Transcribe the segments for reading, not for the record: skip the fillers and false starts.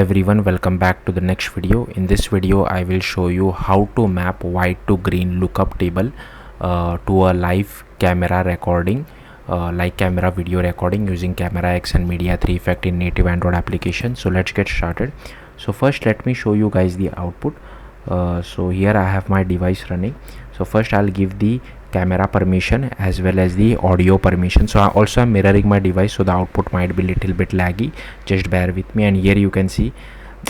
Everyone, welcome back to the next video. In this video I will show you how to map white to green lookup table to a live camera recording, like camera video recording using CameraX and Media 3 effect in native Android application. So let's get started. So first let me show you guys the output. So here I have my device running. So first I'll give the camera permission as well as the audio permission. So I am mirroring my device, so the output might be little bit laggy, just bear with me. And here you can see,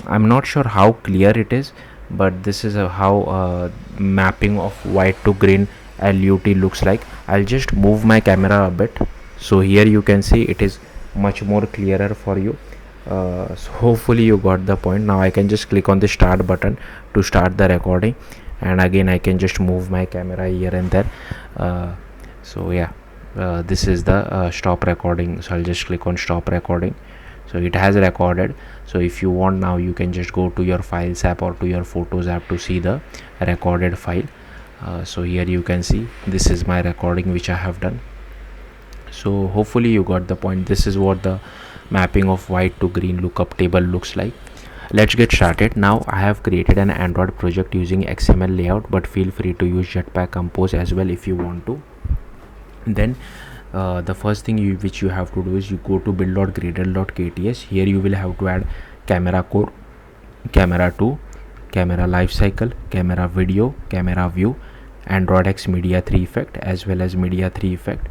I'm not sure how clear it is, but this is how mapping of white to green LUT looks like. I'll just move my camera a bit, so here you can see it is much more clearer for you. So hopefully you got the point. Now I can just click on the start button to start the recording, and again I can just move my camera here and there. So yeah, this is the stop recording. So I'll just click on stop recording. So it has recorded. So if you want, now you can just go to your files app or to your photos app to see the recorded file. So here you can see this is my recording which I have done. So hopefully you got the point. This is what the mapping of white to green lookup table looks like. Let's get started. Now I have created an Android project using XML layout, but feel free to use Jetpack Compose as well if you want to. Then the first thing which you have to do is you go to build.gradle.kts. Here you will have to add camera core, camera 2, camera lifecycle, camera video, camera view, Android X Media 3 effect as well as Media 3 effect.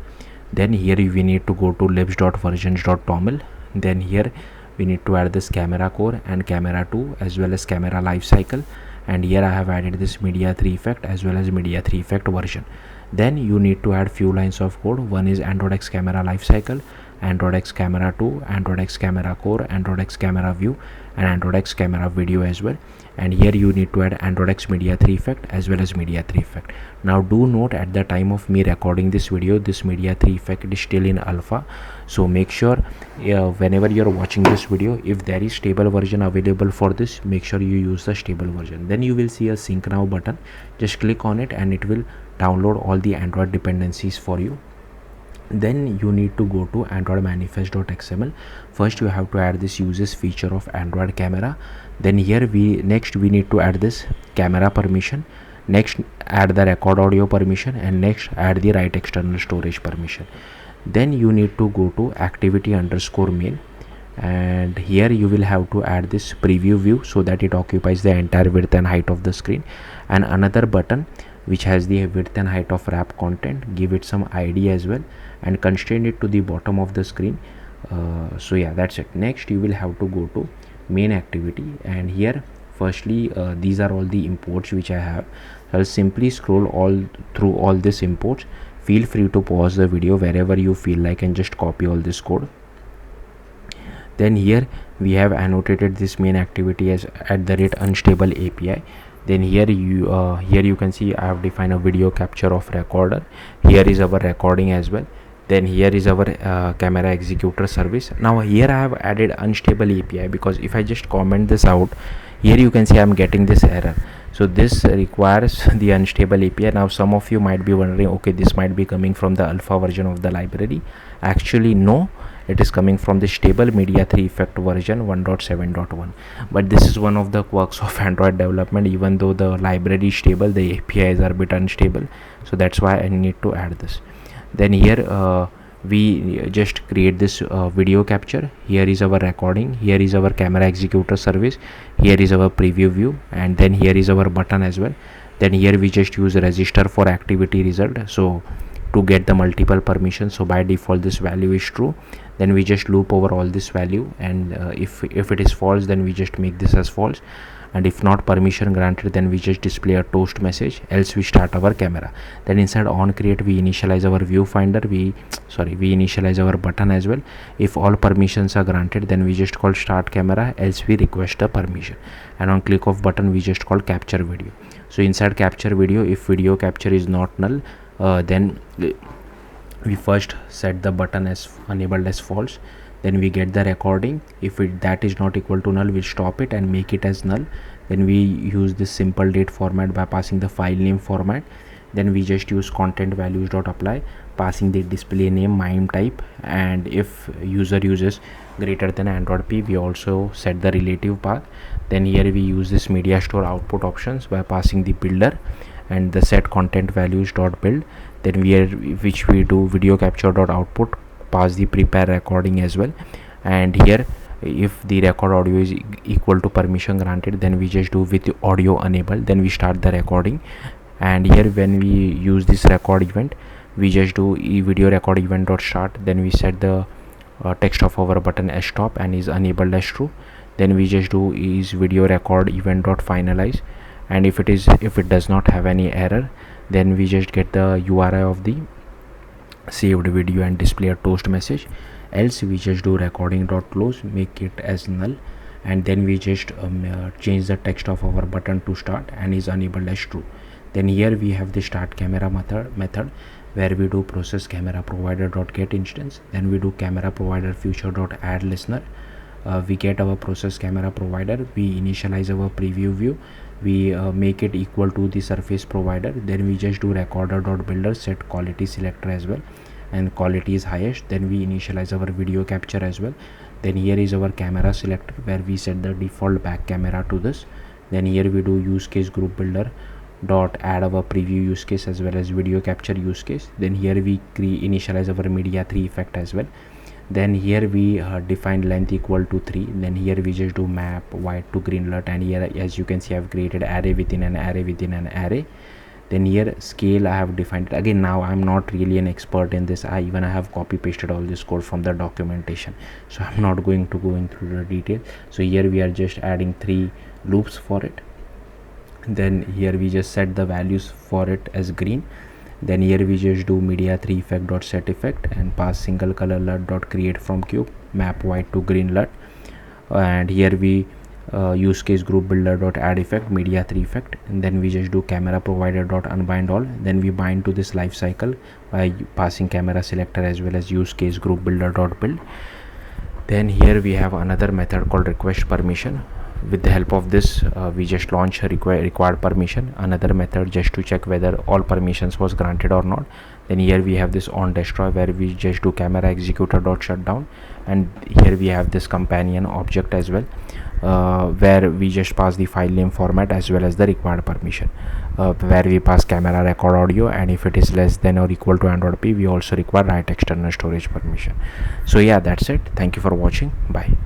Then here we need to go to libs.versions.toml. Then here we need to add this camera core and camera 2 as well as camera lifecycle, and here I have added this Media 3 effect as well as Media 3 effect version. Then you need to add few lines of code. One is Android X camera lifecycle, Android X camera 2, Android X camera core, Android X camera view, and Android X camera video as well. And here you need to add Android X Media 3 effect as well as Media 3 effect. Now do note, at the time of me recording this video, this Media 3 effect is still in alpha. So make sure whenever you're watching this video, if there is stable version available for this, make sure you use the stable version. Then you will see a sync now button. Just click on it and it will download all the Android dependencies for you. Then you need to go to android manifest.xml. First you have to add this uses feature of Android camera. Then here we need to add this camera permission. Next add the record audio permission, and next add the write external storage permission. Then you need to go to activity_main, and here you will have to add this preview view so that it occupies the entire width and height of the screen, and another button which has the width and height of wrap content. Give it some ID as well and constrain it to the bottom of the screen. So yeah, that's it. Next you will have to go to main activity, and here firstly these are all the imports which I have. I'll simply scroll all through all these imports. Feel free to pause the video wherever you feel like and just copy all this code. Then here we have annotated this main activity as @unstable API. Then here you can see I have defined a video capture of recorder. Here is our recording as well. Then here is our camera executor service. Now here I have added unstable API because if I just comment this out, here you can see I am getting this error. So this requires the unstable API. Now some of you might be wondering, okay, this might be coming from the alpha version of the library. Actually no, it is coming from the stable Media 3 effect version 1.7.1. but this is one of the quirks of Android development. Even though the library is stable, the APIs are a bit unstable, so that's why I need to add this. Then here we just create this video capture. Here is our recording, here is our camera executor service, here is our preview view, and then here is our button as well. Then here we just use register for activity result, so to get the multiple permissions. So by default this value is true. Then we just loop over all this value, and if it is false, then we just make this as false, and if not permission granted, then we just display a toast message, else we start our camera. Then inside on create we initialize our viewfinder, we initialize our button as well. If all permissions are granted, then we just call start camera, else we request a permission, and on click of button we just call capture video. So inside capture video, if video capture is not null, then we first set the button as enabled as false. Then we get the recording. If that is not equal to null, we'll stop it and make it as null. Then we use this simple date format by passing the file name format. then we just use content values dot apply, passing the display name, mime type, and if user uses greater than Android P, we also set the relative path. Then here we use this media store output options by passing the builder and the set content values dot build. Then which we do video capture dot output, pass the prepare recording as well. And here if the record audio is equal to permission granted, then we just do with audio enabled, then we start the recording. And here when we use this record event, we just do video record event dot start, then we set the text of our button as stop and is enabled as true. Then we just do is video record event dot finalize, and if it does not have any error, then we just get the URI of the saved video and display a toast message. Else we just do recording dot close, make it as null, and then we just change the text of our button to start and is enabled as true. Then here we have the start camera method where we do process camera provider dot get instance, then we do camera provider future dot add listener. We get our process camera provider, we initialize our preview view, we make it equal to the surface provider, then we just do recorder dot builder, set quality selector as well, and quality is highest. Then we initialize our video capture as well. Then here is our camera selector where we set the default back camera to this. Then here we do use case group builder dot add our preview use case as well as video capture use case. Then here we initialize our media 3 effect as well. Then here we define length equal to 3. Then here we just do map white to green LUT, and here as you can see I've created array within an array within an array. Then here scale I have defined it. Again, now I'm not really an expert in this, I have copy pasted all this code from the documentation, so I'm not going to go into the detail. So here we are just adding 3 loops for it. Then here we just set the values for it as green. Then here we just do media 3 effect dot set effect and pass single color LUT dot create from cube, map white to green LUT. And here we use case group builder dot add effect media 3 effect, and then we just do camera provider dot unbind all. Then we bind to this life cycle by passing camera selector as well as use case group builder dot build. Then here we have another method called request permission. With the help of this we just launch a required permission, another method just to check whether all permissions was granted or not. Then here we have this on destroy where we just do camera executor dot shutdown, and here we have this companion object as well where we just pass the file name format as well as the required permission, where we pass camera record audio, and if it is less than or equal to Android P, we also require write external storage permission. So yeah, that's it. Thank you for watching. Bye.